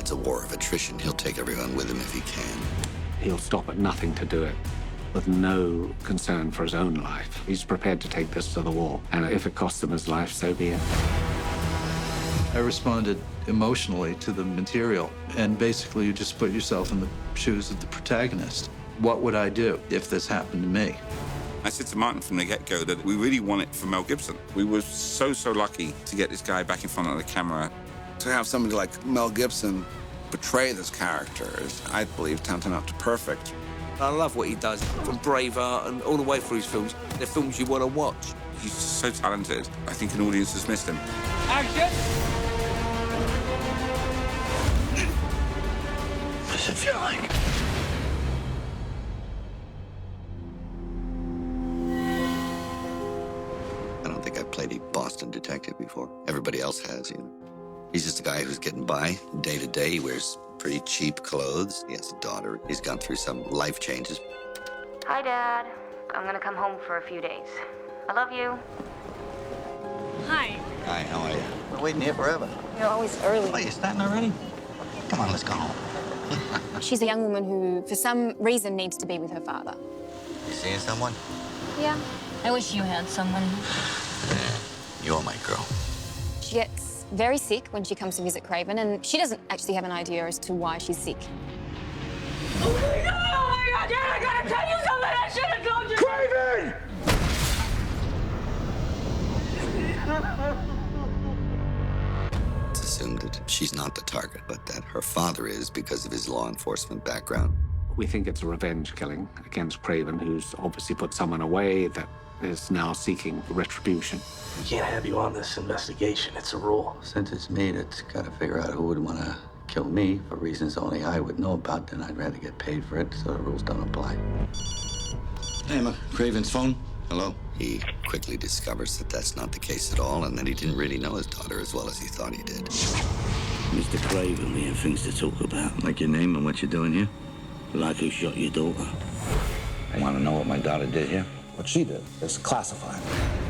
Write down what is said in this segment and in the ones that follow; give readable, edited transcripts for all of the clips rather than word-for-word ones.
It's a war of attrition. He'll take everyone with him if he can. He'll stop at nothing to do it, with no concern for his own life. He's prepared to take this to the wall, and if it costs him his life, so be it. I responded emotionally to the material, and basically you just put yourself in the shoes of the protagonist. What would I do if this happened to me? I said to Martin from the get-go that we really want it for Mel Gibson. We were so lucky to get this guy back in front of the camera. To have somebody like Mel Gibson portray this character is, I believe, tantamount to perfect. I love what he does, from Braveheart and all the way through his films. They're films you want to watch. He's so talented. I think an audience has missed him. Action! What does it feel like? I don't think I've played a Boston detective before. Everybody else has, you know. He's just a guy who's getting by day to day. He wears pretty cheap clothes. He has a daughter. He's gone through some life changes. Hi, Dad. I'm gonna come home for a few days. I love you. Hi. Hi, how are you? We're waiting here forever. You're always early. Oh, you're starting already? Come on, let's go home. She's a young woman who, for some reason, needs to be with her father. You seeing someone? Yeah. I wish you had someone. You're my girl. She gets very sick when she comes to visit Craven, and she doesn't actually have an idea as to why she's sick. Oh my God, Dad, I gotta tell you something I should have told you! Craven! It's assumed that she's not the target, but that her father is because of his law enforcement background. We think it's a revenge killing against Craven, who's obviously put someone away that is now seeking retribution. We can't have you on this investigation. It's a rule. Since it's me that's got to figure out who would want to kill me for reasons only I would know about, then I'd rather get paid for it, so the rules don't apply. Hey, Emma, Craven's phone. Hello? He quickly discovers that that's not the case at all, and that he didn't really know his daughter as well as he thought he did. Mr. Craven, we have things to talk about. Like your name and what you're doing here? Like who shot your daughter. I want to know what my daughter did here. What she did is classified.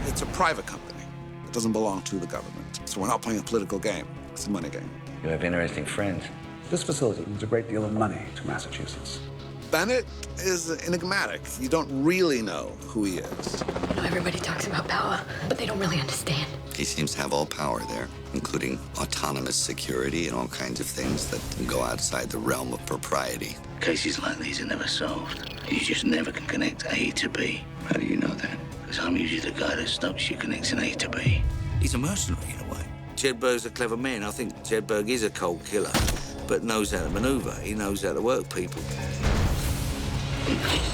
It's a private company. It doesn't belong to the government. So we're not playing a political game. It's a money game. You have interesting friends. This facility means a great deal of money to Massachusetts. Bennett is enigmatic. You don't really know who he is. I know everybody talks about power, but they don't really understand. He seems to have all power there, including autonomous security and all kinds of things that can go outside the realm of propriety. Cases like these are never solved. You just never can connect A to B. How do you know that? Because I'm usually the guy that stops you connecting A to B. He's a mercenary in a way. Jedburgh's a clever man. I think Jedburgh is a cold killer, but knows how to maneuver. He knows how to work people.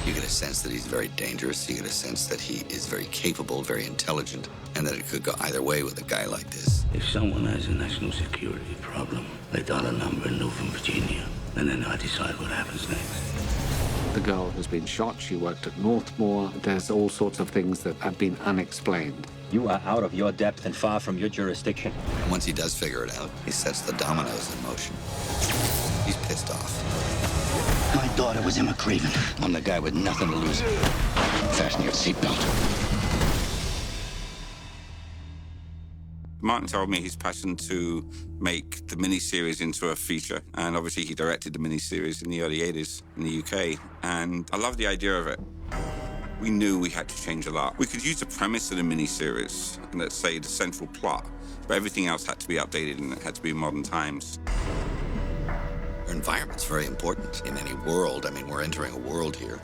You get a sense that he's very dangerous. You get a sense that he is very capable, very intelligent, and that it could go either way with a guy like this. If someone has a national security problem, they dial a number in Northern Virginia, and then I decide what happens next. The girl has been shot. She worked at Northmore. There's all sorts of things that have been unexplained. You are out of your depth and far from your jurisdiction. And once he does figure it out, he sets the dominoes in motion. He's pissed off. My daughter was Emma Craven. I'm the guy with nothing to lose. Fasten your seatbelt. Martin told me his passion to make the miniseries into a feature, and obviously he directed the miniseries in the early 80s in the UK, and I love the idea of it. We knew we had to change a lot. We could use the premise of the miniseries, and let's say the central plot, but everything else had to be updated and it had to be modern times. Our environment's very important in any world. I mean, we're entering a world here,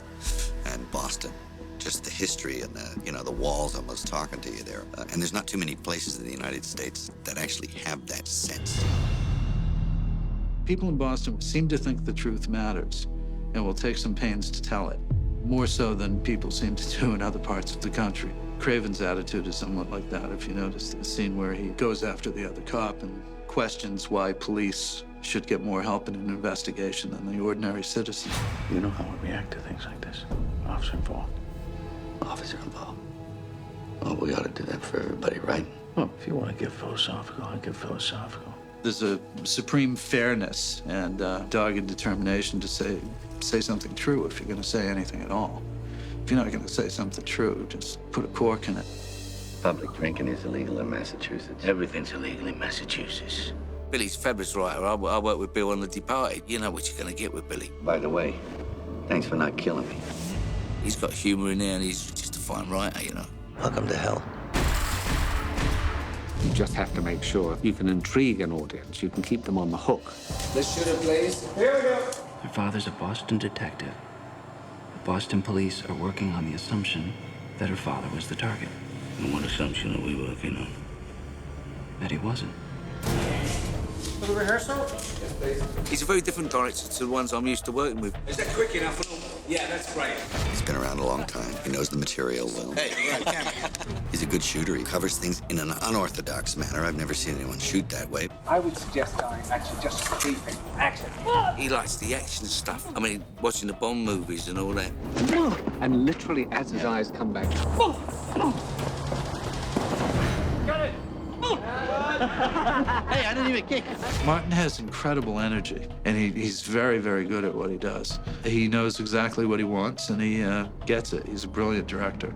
and Boston, just the history and the walls almost talking to you there. And there's not too many places in the United States that actually have that sense. People in Boston seem to think the truth matters and will take some pains to tell it, more so than people seem to do in other parts of the country. Craven's attitude is somewhat like that, if you notice the scene where he goes after the other cop and questions why police should get more help in an investigation than the ordinary citizen. You know how we react to things like this. Officer involved. Officer involved. Well, we ought to do that for everybody, right? Well, if you want to get philosophical, I get philosophical. There's a supreme fairness and dogged determination to say something true if you're going to say anything at all. If you're not going to say something true, just put a cork in it. Public drinking is illegal in Massachusetts. Everything's illegal in Massachusetts. Billy's a fabulous writer. I worked with Bill on The Departed. You know what you're going to get with Billy. By the way, thanks for not killing me. He's got humour in there, and he's just a fine writer, you know. Welcome to hell. You just have to make sure you can intrigue an audience. You can keep them on the hook. Let's shoot it, please. Here we go. Her father's a Boston detective. The Boston police are working on the assumption that her father was the target. And what assumption are we working on? That he wasn't. For the rehearsal? Yes, please. He's a very different director to the ones I'm used to working with. Is that quick enough? Yeah, that's great. He's been around a long time. He knows the material well. Hey, right, camera. He's a good shooter. He covers things in an unorthodox manner. I've never seen anyone shoot that way. I would suggest, darling, actually just briefing. Action. He likes the action stuff. I mean, watching the Bond movies and all that. And literally, as his eyes come back, Got it. Hey, I didn't even kick. Martin has incredible energy, and he's very, very good at what he does. He knows exactly what he wants, and he gets it. He's a brilliant director.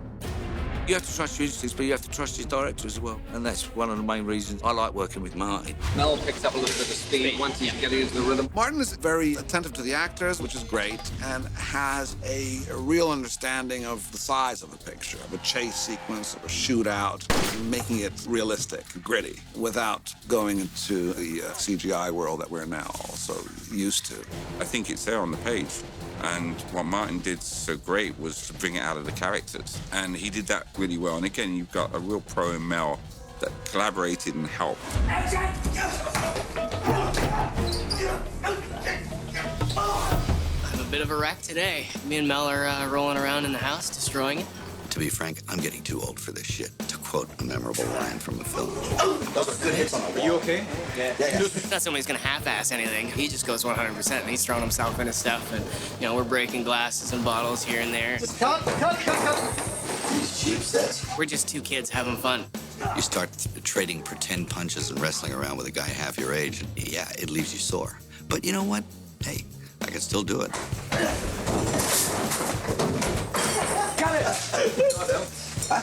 You have to trust your instincts, but you have to trust your director as well. And that's one of the main reasons I like working with Martin. Mel picks up a little bit of speed once he's getting into the rhythm. Martin is very attentive to the actors, which is great, and has a real understanding of the size of the picture, of a chase sequence, of a shootout, making it realistic, gritty, without going into the CGI world that we're now also used to. I think it's there on the page. And what Martin did so great was to bring it out of the characters. And he did that really well. And again, you've got a real pro in Mel that collaborated and helped. I'm a bit of a wreck today. Me and Mel are rolling around in the house, destroying it. To be frank, I'm getting too old for this shit. To quote a memorable line from a film. Those are good hits on the wall. Are you okay? Yeah. Not somebody's gonna half-ass anything. He just goes 100%, and he's throwing himself into stuff, and, you know, we're breaking glasses and bottles here and there. Just cut. These cheap sets. We're just two kids having fun. You start trading pretend punches and wrestling around with a guy half your age, and yeah, it leaves you sore. But you know what? Hey, I can still do it. Got it.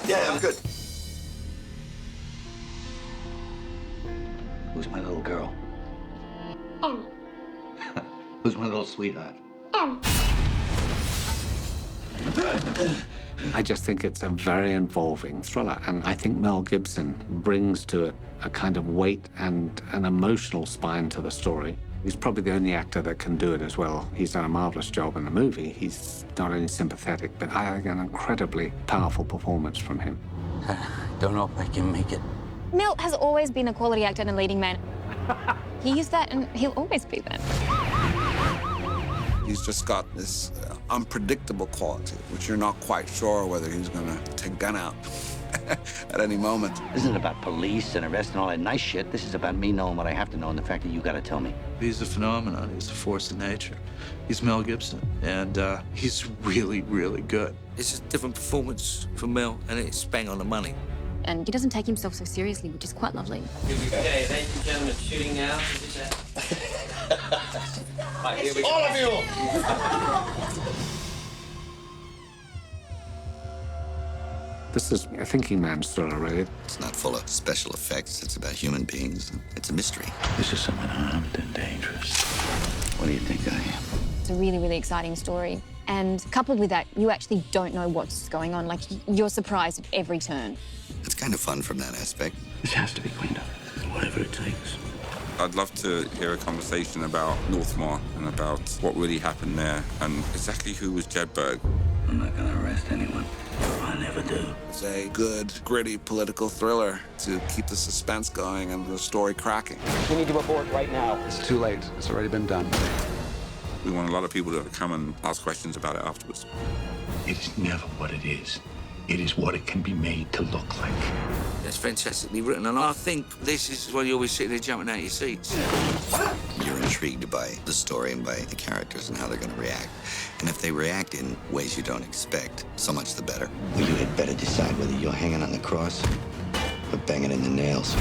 Yeah, I'm good. Who's my little girl? Who's my little sweetheart? I just think it's a very involving thriller, and I think Mel Gibson brings to it a kind of weight and an emotional spine to the story. He's probably the only actor that can do it as well. He's done a marvelous job in the movie. He's not only sympathetic, but I think an incredibly powerful performance from him. Don't know if I can make it. Mel has always been a quality actor and a leading man. He used that, and he'll always be that. He's just got this unpredictable quality, which you're not quite sure whether he's going to take a gun out at any moment. This isn't about police and arrest and all that nice shit. This is about me knowing what I have to know and the fact that you got to tell me. He's a phenomenon. He's a force of nature. He's Mel Gibson, and he's really, really good. It's a different performance from Mel, and it's bang on the money. And he doesn't take himself so seriously, which is quite lovely. Okay, thank you, gentlemen. Shooting now. All of you! This is a thinking man's thriller, really. It's not full of special effects. It's about human beings. It's a mystery. This is someone armed and dangerous. What do you think I am? It's a really, really exciting story. And coupled with that, you actually don't know what's going on. Like, you're surprised at every turn. It's kind of fun from that aspect. This has to be cleaned up. Whatever it takes. I'd love to hear a conversation about Northmore and about what really happened there and exactly who was Jedburgh. I'm not going to arrest anyone. I never do. It's a good, gritty political thriller to keep the suspense going and the story cracking. We need to abort right now. It's too late. It's already been done. We want a lot of people to come and ask questions about it afterwards. It is never what it is. It is what it can be made to look like. It's fantastically written, and I think this is why you're always sitting there jumping out of your seats. You're intrigued by the story and by the characters and how they're going to react. And if they react in ways you don't expect, so much the better. Well, you had better decide whether you're hanging on the cross or banging in the nails.